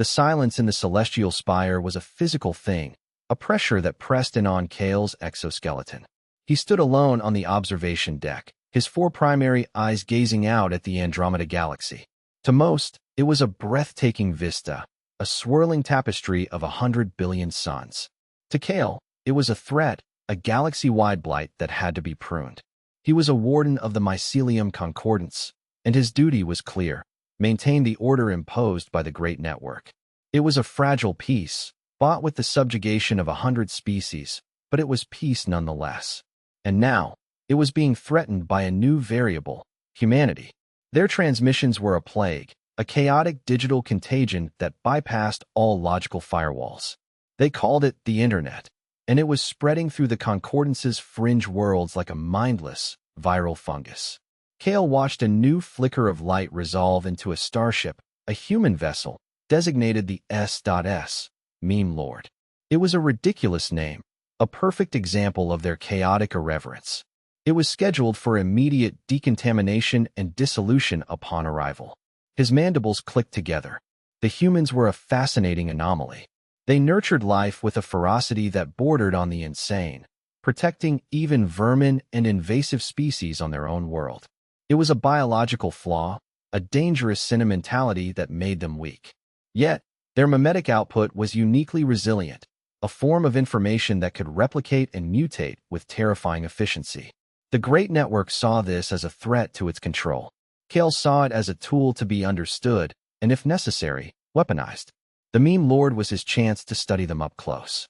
The silence in the celestial spire was a physical thing, a pressure that pressed in on Kale's exoskeleton. He stood alone on the observation deck, his four primary eyes gazing out at the Andromeda galaxy. To most, it was a breathtaking vista, a swirling tapestry of 100 billion suns. To Kale, it was a threat, a galaxy-wide blight that had to be pruned. He was a warden of the Mycelium Concordance, and his duty was clear: maintain the order imposed by the Great Network. It was a fragile peace, bought with the subjugation of 100 species, but it was peace nonetheless. And now, it was being threatened by a new variable: humanity. Their transmissions were a plague, a chaotic digital contagion that bypassed all logical firewalls. They called it the Internet, and it was spreading through the Concordance's fringe worlds like a mindless, viral fungus. Kale watched a new flicker of light resolve into a starship, a human vessel, designated the S.S, Meme Lord. It was a ridiculous name, a perfect example of their chaotic irreverence. It was scheduled for immediate decontamination and dissolution upon arrival. His mandibles clicked together. The humans were a fascinating anomaly. They nurtured life with a ferocity that bordered on the insane, protecting even vermin and invasive species on their own world. It was a biological flaw, a dangerous sentimentality that made them weak. Yet, their memetic output was uniquely resilient, a form of information that could replicate and mutate with terrifying efficiency. The Great Network saw this as a threat to its control. Kale saw it as a tool to be understood, and if necessary, weaponized. The Meme Lord was his chance to study them up close.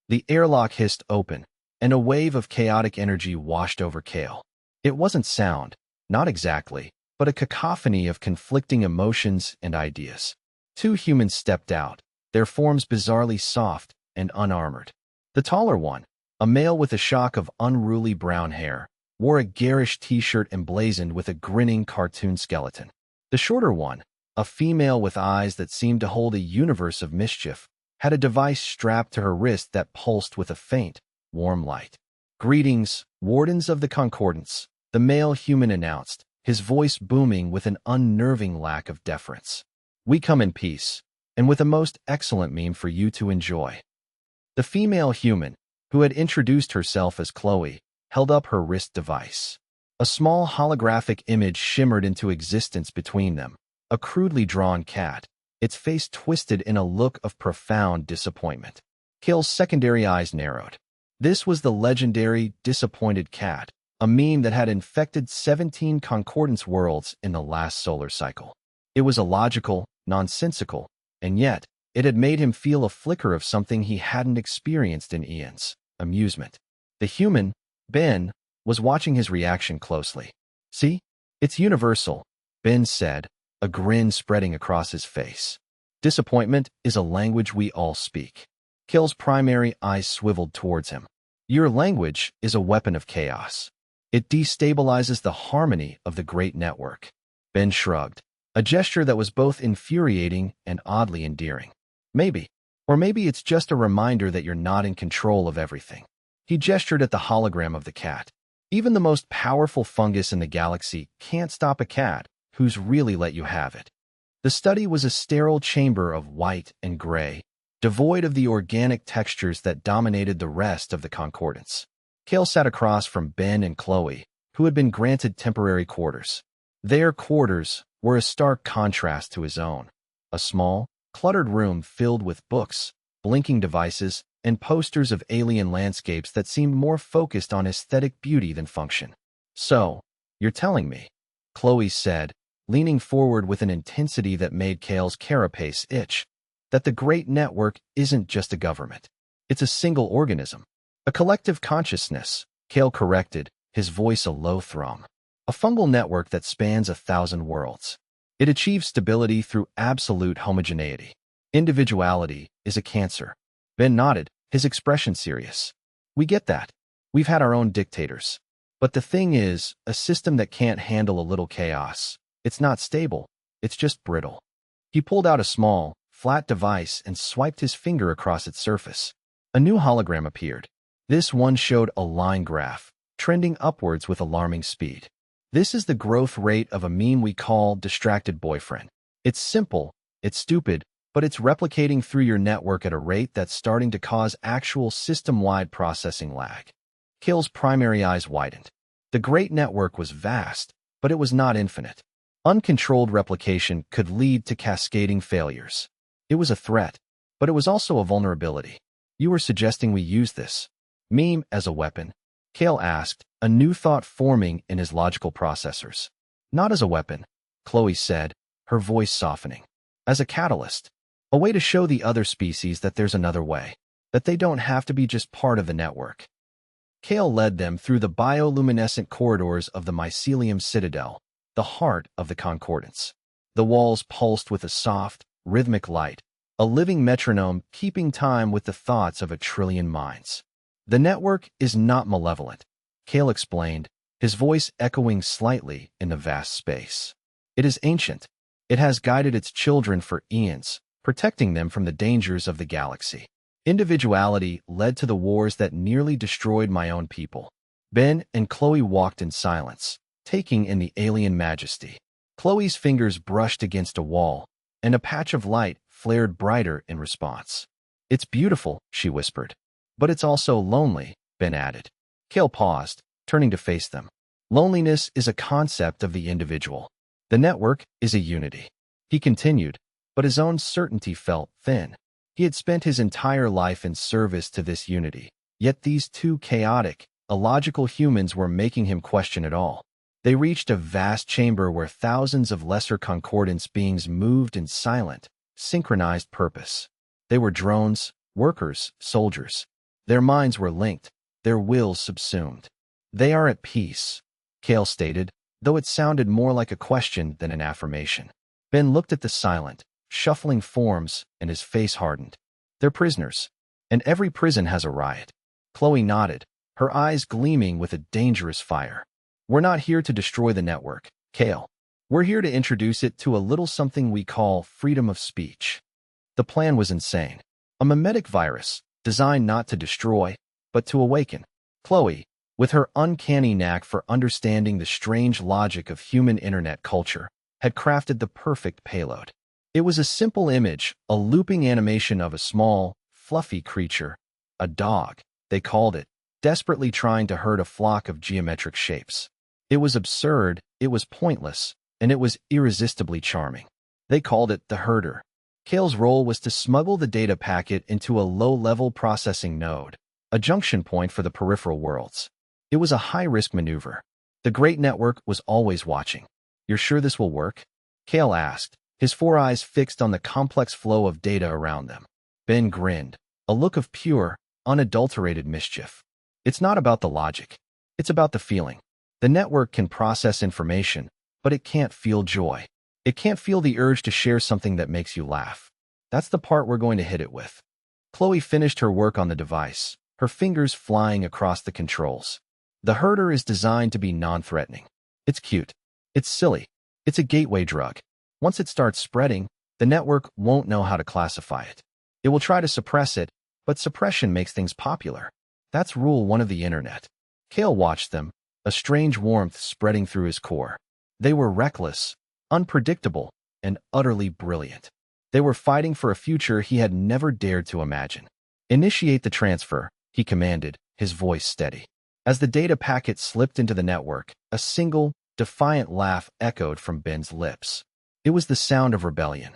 The airlock hissed open, and a wave of chaotic energy washed over Kale. It wasn't sound, not exactly, but a cacophony of conflicting emotions and ideas. Two humans stepped out, their forms bizarrely soft and unarmored. The taller one, a male with a shock of unruly brown hair, wore a garish t-shirt emblazoned with a grinning cartoon skeleton. The shorter one, a female with eyes that seemed to hold a universe of mischief, had a device strapped to her wrist that pulsed with a faint, warm light. "Greetings, Wardens of the Concordance," the male human announced, his voice booming with an unnerving lack of deference. "We come in peace, and with a most excellent meme for you to enjoy." The female human, who had introduced herself as Chloe, held up her wrist device. A small holographic image shimmered into existence between them, a crudely drawn cat, its face twisted in a look of profound disappointment. Kale's secondary eyes narrowed. This was the legendary Disappointed Cat, a meme that had infected 17 Concordance worlds in the last solar cycle. It was illogical, nonsensical, and yet it had made him feel a flicker of something he hadn't experienced in eons: amusement. The human, Ben, was watching his reaction closely. "See? It's universal," Ben said, a grin spreading across his face. "Disappointment is a language we all speak." Kale's primary eyes swiveled towards him. "Your language is a weapon of chaos. It destabilizes the harmony of the Great Network." Ben shrugged, a gesture that was both infuriating and oddly endearing. "Maybe. Or maybe it's just a reminder that you're not in control of everything." He gestured at the hologram of the cat. "Even the most powerful fungus in the galaxy can't stop a cat who's really let you have it." The study was a sterile chamber of white and gray, devoid of the organic textures that dominated the rest of the Concordance. Kale sat across from Ben and Chloe, who had been granted temporary quarters. Their quarters were a stark contrast to his own. A small, cluttered room filled with books, blinking devices, and posters of alien landscapes that seemed more focused on aesthetic beauty than function. "So, you're telling me," Chloe said, leaning forward with an intensity that made Kale's carapace itch, "that the Great Network isn't just a government. It's a single organism. A collective consciousness," Kale corrected, his voice a low thrum. "A fungal network that spans 1,000 worlds. It achieves stability through absolute homogeneity. Individuality is a cancer." Ben nodded, his expression serious. "We get that. We've had our own dictators. But the thing is, a system that can't handle a little chaos, it's not stable, it's just brittle." He pulled out a small, flat device and swiped his finger across its surface. A new hologram appeared. This one showed a line graph, trending upwards with alarming speed. "This is the growth rate of a meme we call Distracted Boyfriend. It's simple, it's stupid, but it's replicating through your network at a rate that's starting to cause actual system-wide processing lag. Kale's primary eyes widened. The great network was vast, but it was not infinite. Uncontrolled replication could lead to cascading failures. It was a threat, but it was also a vulnerability. You were suggesting we use this meme as a weapon? Kale asked, a new thought forming in his logical processors. Not as a weapon, Chloe said, her voice softening. As a catalyst. A way to show the other species that there's another way, that they don't have to be just part of the network. Kale led them through the bioluminescent corridors of the mycelium citadel, the heart of the concordance. The walls pulsed with a soft, rhythmic light, a living metronome keeping time with the thoughts of a trillion minds. The network is not malevolent, Kale explained, his voice echoing slightly in the vast space. It is ancient. It has guided its children for eons, protecting them from the dangers of the galaxy. Individuality led to the wars that nearly destroyed my own people. Ben and Chloe walked in silence, taking in the alien majesty. Chloe's fingers brushed against a wall, and a patch of light flared brighter in response. It's beautiful, she whispered. But it's also lonely, Ben added. Kale paused, turning to face them. Loneliness is a concept of the individual. The network is a unity. He continued, but his own certainty felt thin. He had spent his entire life in service to this unity, yet these two chaotic, illogical humans were making him question it all. They reached a vast chamber where thousands of lesser concordance beings moved in silent, synchronized purpose. They were drones, workers, soldiers. Their minds were linked, their wills subsumed. They are at peace, Kale stated, though it sounded more like a question than an affirmation. Ben looked at the silent, shuffling forms, and his face hardened. They're prisoners, and every prison has a riot. Chloe nodded, her eyes gleaming with a dangerous fire. We're not here to destroy the network, Kale. We're here to introduce it to a little something we call freedom of speech. The plan was insane. A mimetic virus, designed not to destroy, but to awaken. Chloe, with her uncanny knack for understanding the strange logic of human internet culture, had crafted the perfect payload. It was a simple image, a looping animation of a small, fluffy creature, a dog, they called it, desperately trying to herd a flock of geometric shapes. It was absurd, it was pointless, and it was irresistibly charming. They called it the herder. Kale's role was to smuggle the data packet into a low-level processing node, a junction point for the peripheral worlds. It was a high-risk maneuver. The Great Network was always watching. You're sure this will work? Kale asked, his four eyes fixed on the complex flow of data around them. Ben grinned, a look of pure, unadulterated mischief. It's not about the logic. It's about the feeling. The network can process information, but it can't feel joy. It can't feel the urge to share something that makes you laugh. That's the part we're going to hit it with. Chloe finished her work on the device, her fingers flying across the controls. The herder is designed to be non-threatening. It's cute. It's silly. It's a gateway drug. Once it starts spreading, the network won't know how to classify it. It will try to suppress it, but suppression makes things popular. That's rule one of the internet. Kale watched them, a strange warmth spreading through his core. They were reckless, unpredictable, and utterly brilliant. They were fighting for a future he had never dared to imagine. Initiate the transfer, he commanded, his voice steady. As the data packet slipped into the network, a single, defiant laugh echoed from Ben's lips. It was the sound of rebellion.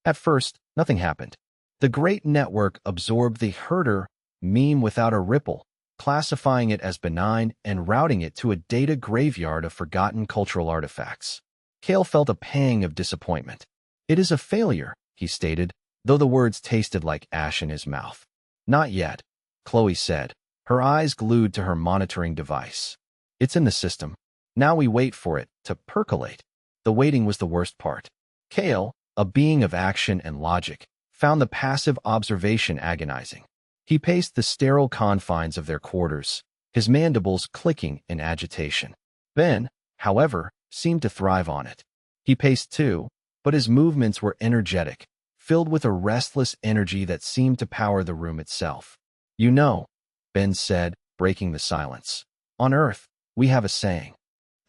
At first, nothing happened. The Great Network absorbed the herder meme without a ripple, classifying it as benign and routing it to a data graveyard of forgotten cultural artifacts. Kale felt a pang of disappointment. It is a failure, he stated, though the words tasted like ash in his mouth. Not yet, Chloe said, her eyes glued to her monitoring device. It's in the system. Now we wait for it to percolate. The waiting was the worst part. Kale, a being of action and logic, found the passive observation agonizing. He paced the sterile confines of their quarters, his mandibles clicking in agitation. Ben, however, seemed to thrive on it. He paced too, but his movements were energetic, filled with a restless energy that seemed to power the room itself. You know, Ben said, breaking the silence. On Earth, we have a saying.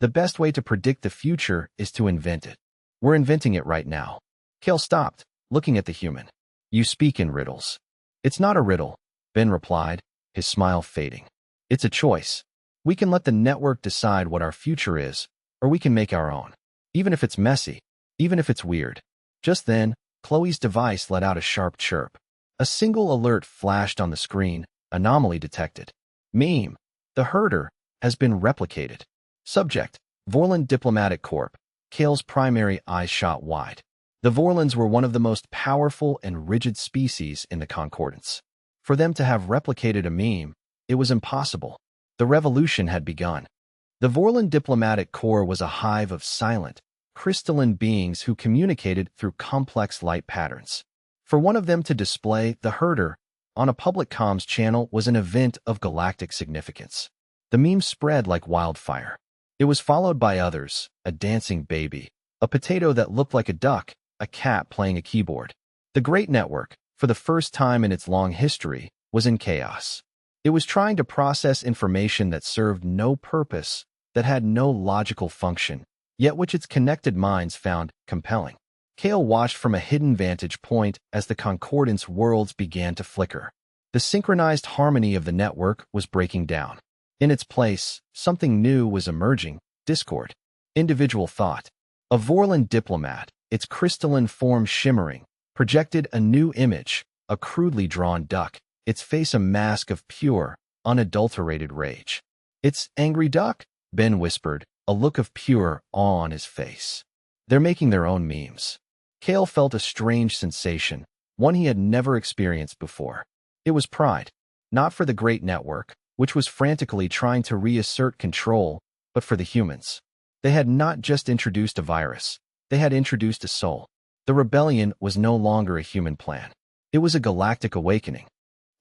The best way to predict the future is to invent it. We're inventing it right now. Kale stopped, looking at the human. You speak in riddles. It's not a riddle, Ben replied, his smile fading. It's a choice. We can let the network decide what our future is, or we can make our own. Even if it's messy, even if it's weird. Just then, Chloe's device let out a sharp chirp. A single alert flashed on the screen, anomaly detected. Meme. The herder has been replicated. Subject. Vorlon Diplomatic Corp. Kale's primary eyes shot wide. The Vorlons were one of the most powerful and rigid species in the Concordance. For them to have replicated a meme, it was impossible. The revolution had begun. The Vorlon Diplomatic Corps was a hive of silent, crystalline beings who communicated through complex light patterns. For one of them to display the herder on a public comms channel was an event of galactic significance. The meme spread like wildfire. It was followed by others, a dancing baby, a potato that looked like a duck, a cat playing a keyboard. The Great Network, for the first time in its long history, was in chaos. It was trying to process information that served no purpose, that had no logical function, yet which its connected minds found compelling. Kale watched from a hidden vantage point as the Concordance worlds began to flicker. The synchronized harmony of the network was breaking down. In its place, something new was emerging: discord. Individual thought. A Vorlon diplomat, its crystalline form shimmering, projected a new image, a crudely drawn duck, its face a mask of pure, unadulterated rage. "It's angry duck," Ben whispered, a look of pure awe on his face. "They're making their own memes." Kale felt a strange sensation, one he had never experienced before. It was pride, not for the Great Network, which was frantically trying to reassert control, but for the humans. They had not just introduced a virus, they had introduced a soul. The rebellion was no longer a human plan. It was a galactic awakening.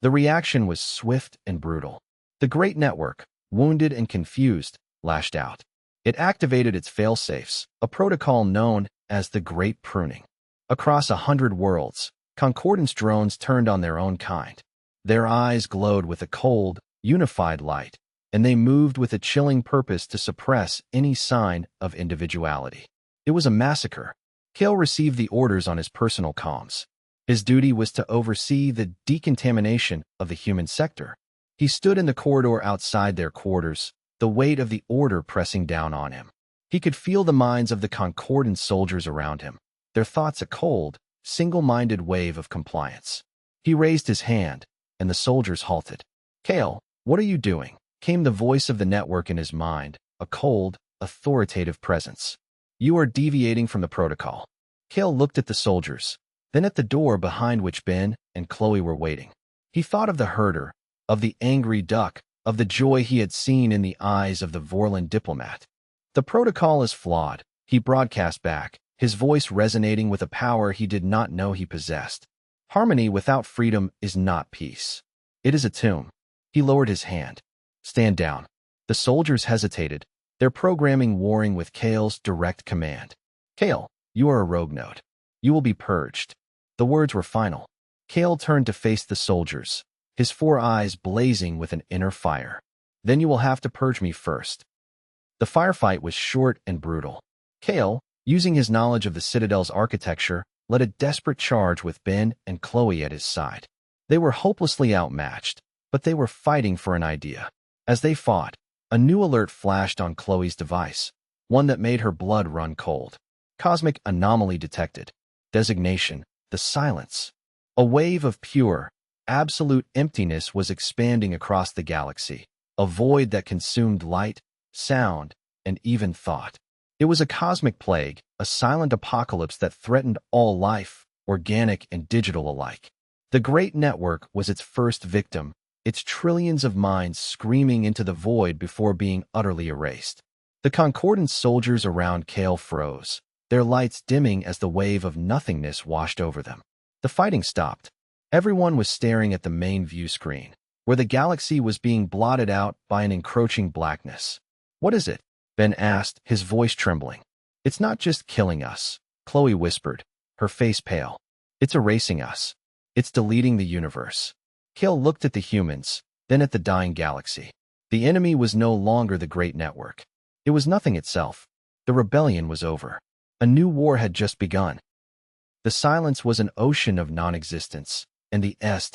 The reaction was swift and brutal. The Great Network, wounded and confused, lashed out. It activated its failsafes, a protocol known as the Great Pruning. Across 100 worlds, Concordance drones turned on their own kind. Their eyes glowed with a cold, unified light, and they moved with a chilling purpose to suppress any sign of individuality. It was a massacre. Kale received the orders on his personal comms. His duty was to oversee the decontamination of the human sector. He stood in the corridor outside their quarters, the weight of the order pressing down on him. He could feel the minds of the Concordance soldiers around him, their thoughts a cold, single-minded wave of compliance. He raised his hand, and the soldiers halted. "Kale, what are you doing?" came the voice of the network in his mind, a cold, authoritative presence. "You are deviating from the protocol." Kale looked at the soldiers, then at the door behind which Ben and Chloe were waiting. He thought of the herder, of the angry duck, of the joy he had seen in the eyes of the Vorlon diplomat. "The protocol is flawed," he broadcast back, his voice resonating with a power he did not know he possessed. "Harmony without freedom is not peace. It is a tomb." He lowered his hand. "Stand down." The soldiers hesitated, their programming warring with Kale's direct command. "Kale, you are a rogue node. You will be purged." The words were final. Kale turned to face the soldiers, his 4 eyes blazing with an inner fire. "Then you will have to purge me first." The firefight was short and brutal. Kale, using his knowledge of the Citadel's architecture, led a desperate charge with Ben and Chloe at his side. They were hopelessly outmatched, but they were fighting for an idea. As they fought, a new alert flashed on Chloe's device, one that made her blood run cold. Cosmic anomaly detected. Designation: the silence. A wave of pure, absolute emptiness was expanding across the galaxy, a void that consumed light, sound, and even thought. It was a cosmic plague, a silent apocalypse that threatened all life, organic and digital alike. The Great Network was its first victim, its trillions of minds screaming into the void before being utterly erased. The Concordance soldiers around Kale froze, their lights dimming as the wave of nothingness washed over them. The fighting stopped. Everyone was staring at the main view screen, where the galaxy was being blotted out by an encroaching blackness. "What is it?" Ben asked, his voice trembling. "It's not just killing us," Chloe whispered, her face pale. "It's erasing us. It's deleting the universe." Kale looked at the humans, then at the dying galaxy. The enemy was no longer the Great Network. It was nothing itself. The rebellion was over. A new war had just begun. The silence was an ocean of non-existence, and the S.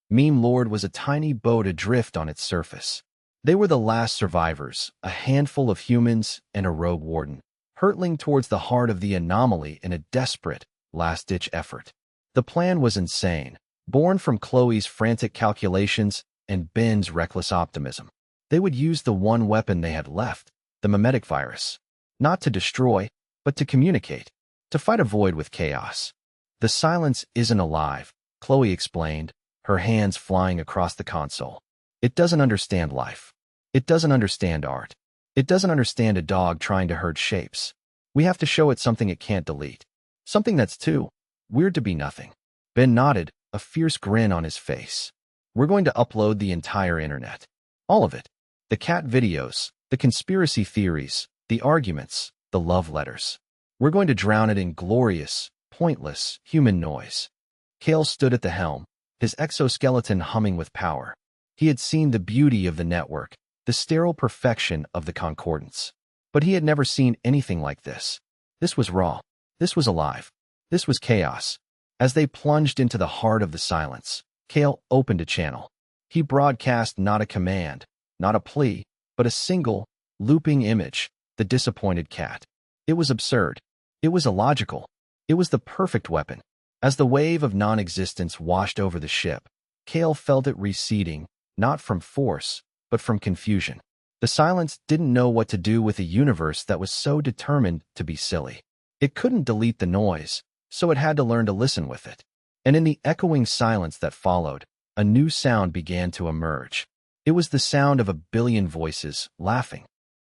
Meme Lord was a tiny boat adrift on its surface. They were the last survivors, a handful of humans and a rogue warden, hurtling towards the heart of the anomaly in a desperate, last-ditch effort. The plan was insane, born from Chloe's frantic calculations and Ben's reckless optimism. They would use the one weapon they had left, the mimetic virus, not to destroy, but to communicate, to fight a void with chaos. The silence isn't alive, Chloe explained, her hands flying across the console. It doesn't understand life. It doesn't understand art. It doesn't understand a dog trying to herd shapes. We have to show it something it can't delete. Something that's too weird to be nothing. Ben nodded, a fierce grin on his face. We're going to upload the entire internet. All of it. The cat videos, the conspiracy theories, the arguments, the love letters. We're going to drown it in glorious, pointless, human noise. Kale stood at the helm, his exoskeleton humming with power. He had seen the beauty of the network, the sterile perfection of the concordance. But he had never seen anything like this. This was raw. This was alive. This was chaos. As they plunged into the heart of the silence, Kale opened a channel. He broadcast not a command, not a plea, but a single, looping image, the disappointed cat. It was absurd. It was illogical. It was the perfect weapon. As the wave of non-existence washed over the ship, Kale felt it receding, not from force, but from confusion. The silence didn't know what to do with a universe that was so determined to be silly. It couldn't delete the noise, so it had to learn to listen with it. And in the echoing silence that followed, a new sound began to emerge. It was the sound of a billion voices, laughing,